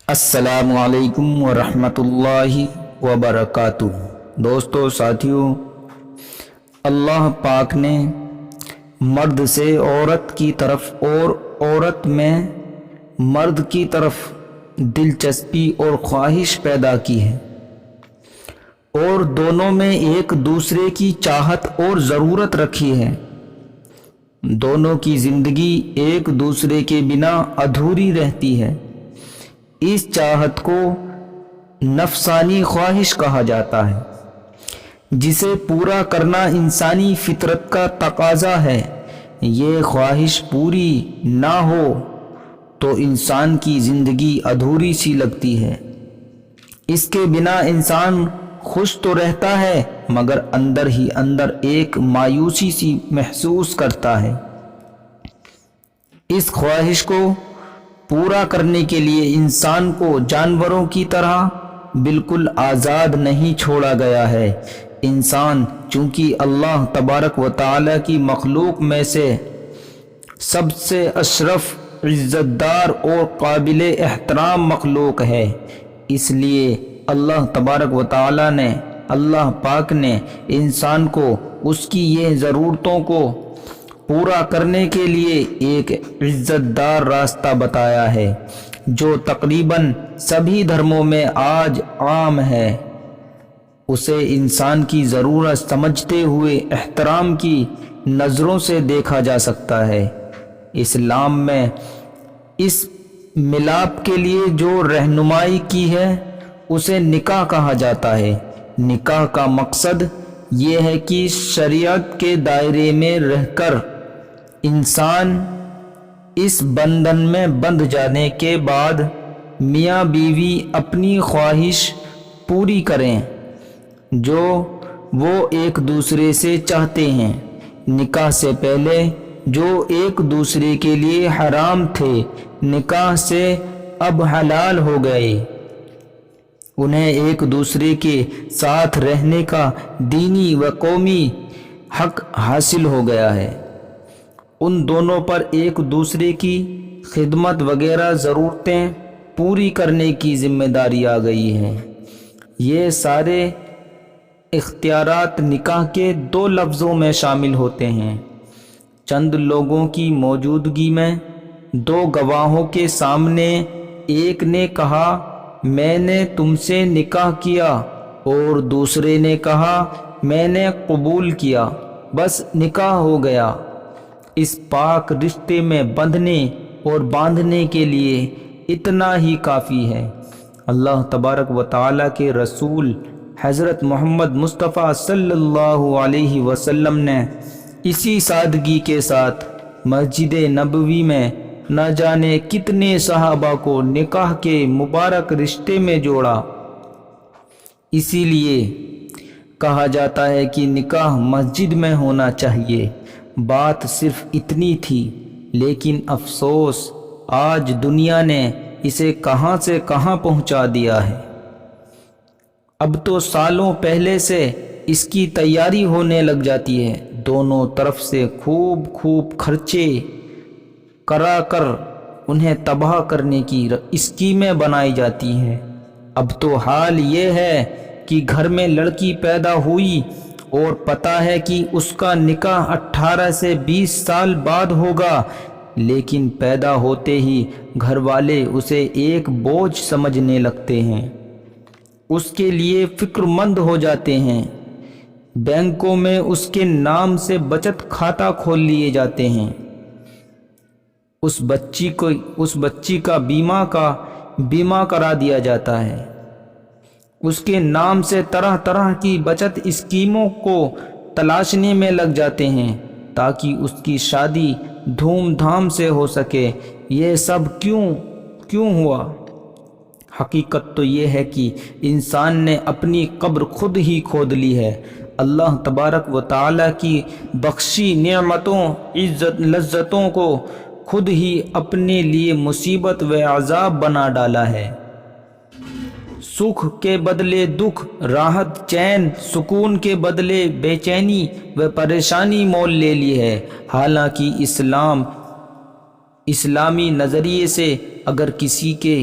السلام علیکم ورحمۃ اللہ وبرکاتہ۔ دوستو ساتھیوں، اللہ پاک نے مرد سے عورت کی طرف اور عورت میں مرد کی طرف دلچسپی اور خواہش پیدا کی ہے، اور دونوں میں ایک دوسرے کی چاہت اور ضرورت رکھی ہے۔ دونوں کی زندگی ایک دوسرے کے بنا ادھوری رہتی ہے۔ اس چاہت کو نفسانی خواہش کہا جاتا ہے، جسے پورا کرنا انسانی فطرت کا تقاضا ہے۔ یہ خواہش پوری نہ ہو تو انسان کی زندگی ادھوری سی لگتی ہے۔ اس کے بنا انسان خوش تو رہتا ہے مگر اندر ہی اندر ایک مایوسی سی محسوس کرتا ہے۔ اس خواہش کو پورا کرنے کے لیے انسان کو جانوروں کی طرح بالکل آزاد نہیں چھوڑا گیا ہے۔ انسان چونکہ اللہ تبارک و تعالی کی مخلوق میں سے سب سے اشرف، عزت دار اور قابل احترام مخلوق ہے، اس لیے اللہ تبارک و تعالی نے، اللہ پاک نے انسان کو اس کی یہ ضرورتوں کو پورا کرنے کے لیے ایک عزت دار راستہ بتایا ہے، جو تقریباً سبھی دھرموں میں آج عام ہے۔ اسے انسان کی ضرورت سمجھتے ہوئے احترام کی نظروں سے دیکھا جا سکتا ہے۔ اسلام میں اس ملاپ کے لیے جو رہنمائی کی ہے اسے نکاح کہا جاتا ہے۔ نکاح کا مقصد یہ ہے کہ شریعت کے دائرے میں رہ کر انسان اس بندھن میں بندھ جانے کے بعد میاں بیوی اپنی خواہش پوری کریں جو وہ ایک دوسرے سے چاہتے ہیں۔ نکاح سے پہلے جو ایک دوسرے کے لیے حرام تھے، نکاح سے اب حلال ہو گئے۔ انہیں ایک دوسرے کے ساتھ رہنے کا دینی و قومی حق حاصل ہو گیا ہے۔ ان دونوں پر ایک دوسرے کی خدمت وغیرہ ضرورتیں پوری کرنے کی ذمہ داری آ گئی ہے۔ یہ سارے اختیارات نکاح کے دو لفظوں میں شامل ہوتے ہیں۔ چند لوگوں کی موجودگی میں دو گواہوں کے سامنے ایک نے کہا میں نے تم سے نکاح کیا، اور دوسرے نے کہا میں نے قبول کیا، بس نکاح ہو گیا۔ اس پاک رشتے میں بندھنے اور باندھنے کے لیے اتنا ہی کافی ہے۔ اللہ تبارک و تعالیٰ کے رسول حضرت محمد مصطفیٰ صلی اللہ علیہ وسلم نے اسی سادگی کے ساتھ مسجد نبوی میں نہ جانے کتنے صحابہ کو نکاح کے مبارک رشتے میں جوڑا۔ اسی لیے کہا جاتا ہے کہ نکاح مسجد میں ہونا چاہیے۔ بات صرف اتنی تھی، لیکن افسوس آج دنیا نے اسے کہاں سے کہاں پہنچا دیا ہے۔ اب تو سالوں پہلے سے اس کی تیاری ہونے لگ جاتی ہے۔ دونوں طرف سے خوب خرچے کرا کر انہیں تباہ کرنے کی اسکیمیں بنائی جاتی ہیں۔ اب تو حال یہ ہے کہ گھر میں لڑکی پیدا ہوئی اور پتہ ہے کہ اس کا نکاح 18 سے 20 سال بعد ہوگا، لیکن پیدا ہوتے ہی گھر والے اسے ایک بوجھ سمجھنے لگتے ہیں، اس کے لیے فکر مند ہو جاتے ہیں۔ بینکوں میں اس کے نام سے بچت کھاتہ کھول لیے جاتے ہیں۔ اس بچی کا بیمہ کرا دیا جاتا ہے۔ اس کے نام سے طرح طرح کی بچت اسکیموں کو تلاشنے میں لگ جاتے ہیں تاکہ اس کی شادی دھوم دھام سے ہو سکے۔ یہ سب کیوں ہوا؟ حقیقت تو یہ ہے کہ انسان نے اپنی قبر خود ہی کھود لی ہے۔ اللہ تبارک و تعالیٰ کی بخشی نعمتوں، لذتوں کو خود ہی اپنے لیے مصیبت و عذاب بنا ڈالا ہے۔ سکھ کے بدلے دکھ، راحت چین سکون کے بدلے بے چینی و پریشانی مول لے لی ہے۔ حالانکہ اسلامی نظریے سے اگر کسی کے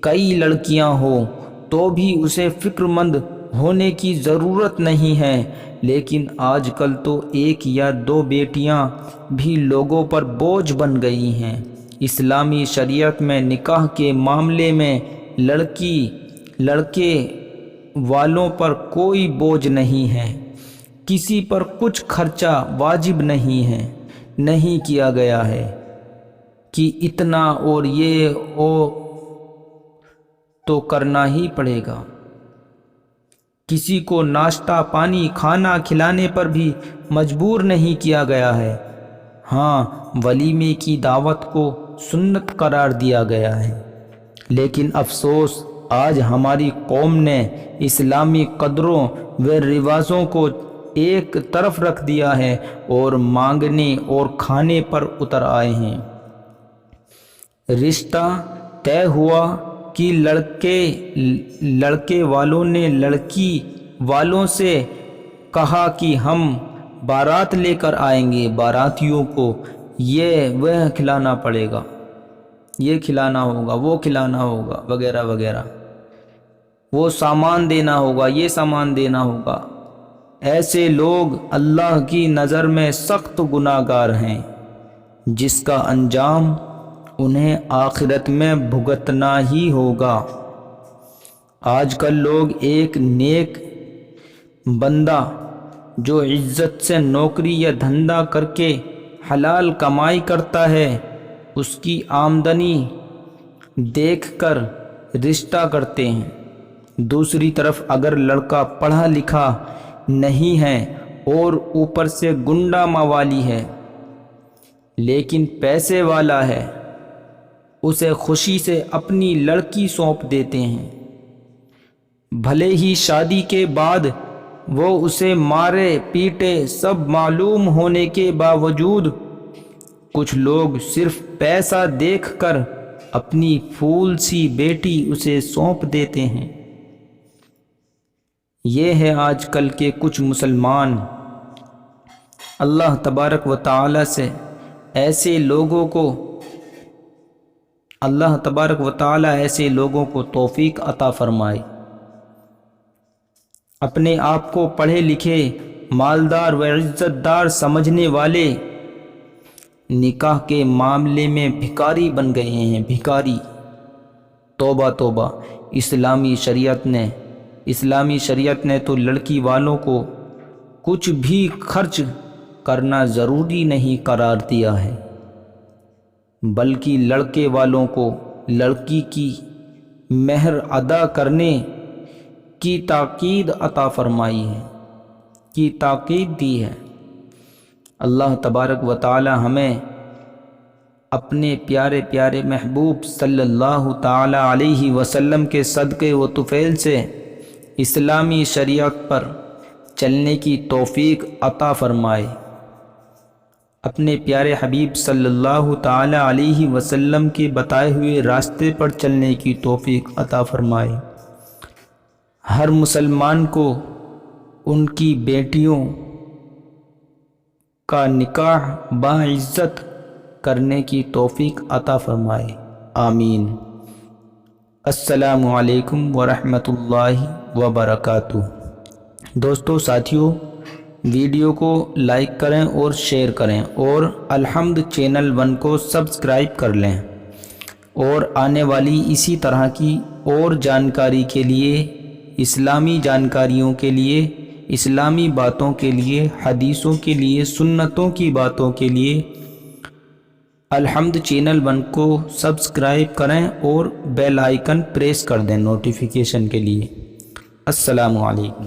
کئی لڑکیاں ہوں تو بھی اسے فکر مند ہونے کی ضرورت نہیں ہے، لیکن آج کل تو ایک یا دو بیٹیاں بھی لوگوں پر بوجھ بن گئی ہیں۔ اسلامی شریعت میں نکاح کے معاملے میں لڑکے والوں پر کوئی بوجھ نہیں ہے، کسی پر کچھ خرچہ واجب نہیں کیا گیا ہے کہ اتنا اور یہ تو کرنا ہی پڑے گا۔ کسی کو ناشتہ پانی کھانا کھلانے پر بھی مجبور نہیں کیا گیا ہے۔ ہاں، ولیمے کی دعوت کو سنت قرار دیا گیا ہے، لیکن افسوس آج ہماری قوم نے اسلامی قدروں و رواجوں کو ایک طرف رکھ دیا ہے اور مانگنے اور کھانے پر اتر آئے ہیں۔ رشتہ طے ہوا کہ لڑکے والوں نے لڑکی والوں سے کہا کہ ہم بارات لے کر آئیں گے، باراتیوں کو یہ وہ کھلانا پڑے گا، یہ کھلانا ہوگا، وہ کھلانا ہوگا، وغیرہ وغیرہ، وہ سامان دینا ہوگا، یہ سامان دینا ہوگا۔ ایسے لوگ اللہ کی نظر میں سخت گناہ گار ہیں، جس کا انجام انہیں آخرت میں بھگتنا ہی ہوگا۔ آج کل لوگ ایک نیک بندہ جو عزت سے نوکری یا دھندا کر کے حلال کمائی کرتا ہے، اس کی آمدنی دیکھ کر رشتہ کرتے ہیں۔ دوسری طرف اگر لڑکا پڑھا لکھا نہیں ہے اور اوپر سے گنڈا موالی ہے لیکن پیسے والا ہے، اسے خوشی سے اپنی لڑکی سونپ دیتے ہیں، بھلے ہی شادی کے بعد وہ اسے مارے پیٹے سب معلوم ہونے کے باوجود کچھ لوگ صرف پیسہ دیکھ کر اپنی پھول سی بیٹی اسے سونپ دیتے ہیں۔ یہ ہے آج کل کے کچھ مسلمان۔ اللہ تبارک و تعالی سے ایسے لوگوں کو توفیق عطا فرمائے۔ اپنے آپ کو پڑھے لکھے مالدار و عزت دار سمجھنے والے نکاح کے معاملے میں بھکاری بن گئے ہیں، بھکاری۔ توبہ توبہ، اسلامی شریعت نے تو لڑکی والوں کو کچھ بھی خرچ کرنا ضروری نہیں قرار دیا ہے، بلکہ لڑکے والوں کو لڑکی کی مہر ادا کرنے کی تاکید عطا فرمائی ہے، کی تاکید دی ہے۔ اللہ تبارک و تعالی ہمیں اپنے پیارے پیارے محبوب صلی اللہ تعالی علیہ وسلم کے صدقے و طفیل سے اسلامی شریعت پر چلنے کی توفیق عطا فرمائے، اپنے پیارے حبیب صلی اللہ تعالی علیہ وسلم کے بتائے ہوئے راستے پر چلنے کی توفیق عطا فرمائے۔ ہر مسلمان کو ان کی بیٹیوں کا نکاح باعزت کرنے کی توفیق عطا فرمائے، آمین۔ السلام علیکم ورحمۃ اللہ وبرکاتہ۔ دوستو، ساتھیو، ویڈیو کو لائک کریں اور شیئر کریں اور الحمد چینل 1 کو سبسکرائب کر لیں، اور آنے والی اسی طرح کی اور جانکاری کے لیے، اسلامی جانکاریوں کے لیے، اسلامی باتوں کے لیے، حدیثوں کے لیے، سنتوں کی باتوں کے لیے الحمد چینل 1 کو سبسکرائب کریں اور بیل آئیکن پریس کر دیں نوٹیفیکیشن کے لیے۔ السلام علیکم۔